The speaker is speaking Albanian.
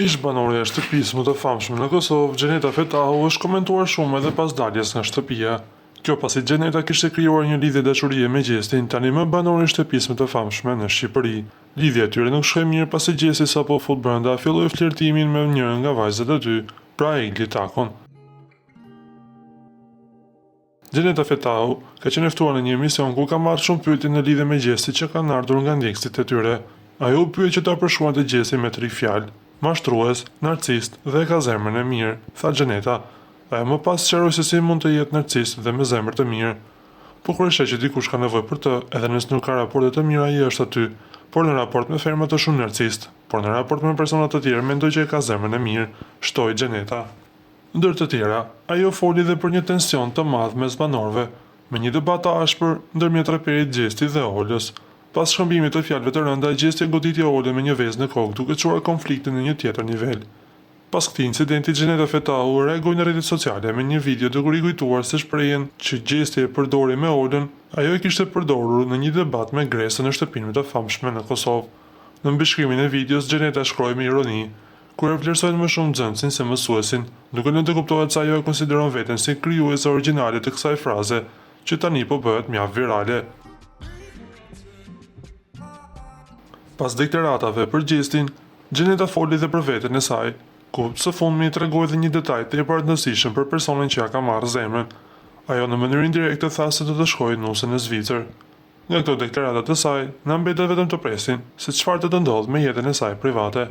Ish banore e shtëpisë më të famshme në Kosovë, Gjeneta Fetahu është komentuar shumë edhe pas daljes nga shtëpia. Kjo pasi Gjeneta kishte krijuar një lidhje dashurie me Gjestin, tani më banori i shtëpisë më të famshme në Shqipëri. Lidhja e tyre nuk shkoi mirë pasi Gjesti sapo fut brenda filloi flirtimin me njërin nga vajzat e ty, pra Egli Takon. Gjeneta Fetahu ka qenë ftuar në një emision ku ka marrë shumë pyetje në lidhje me Gjesti që kanë ardhur nga ndjekësit e tyre. Ajo u pyet që ta përshkruante Gjesti me 3 fjalë: mashtrues, narcist dhe ka zemrën e mirë, tha Gjeneta. Ajo më pas sqaroi se si mund të jetë narcist dhe me zemër të mirë. Po kur e sheh që dikush ka nevojë për të, edhe nëse nuk ka raporte të mira, ai është aty, por në raport me ferma të shumë narcist, por në raport me persona të tjerë mendoj që ka zemrën e mirë, shtoi Gjeneta. Ndër të tjera, ajo foli dhe për një tension të madh mes banorëve, me një debat të ashpër ndërmjet raperit Gjesti dhe Olës. Pas shkëmbimit të fjalëve të rënda, Gjesti goditi Olën me një vezë në kokë, duke çuar konfliktin në një tjetër nivel. Pas këtij incidenti, Gjeneta Fetahu reagoi në rrjetet sociale me një video duke i kujtuar se shprehjen që Gjesti e përdori me Olën, ajo e kishte përdorur në një debat me Gresën në shtëpinë të famshme në Kosovë. Në mbishkrimin e videos, Gjeneta shkroi me ironi: kur e vlerësojnë më shumë nxënësin se mësuesin, nuk lënë të kuptohet se ajo e konsideron veten si krijuese origjinale të kësaj fraze, që tani po bëhet mjaft virale. Pas deklaratave për Gjestin, Gjeneta foli dhe për veten e saj, ku së fundmi tregoi edhe një detaj të rëndësishëm për personin që ja ka marrë zemrën. Ajo në mënyrë indirekte tha se do të shkojë në nusën e Zvicër. Nga këto deklarata të saj, na mbetet vetëm të presim se çfarë do të ndodhë me jetën e saj private.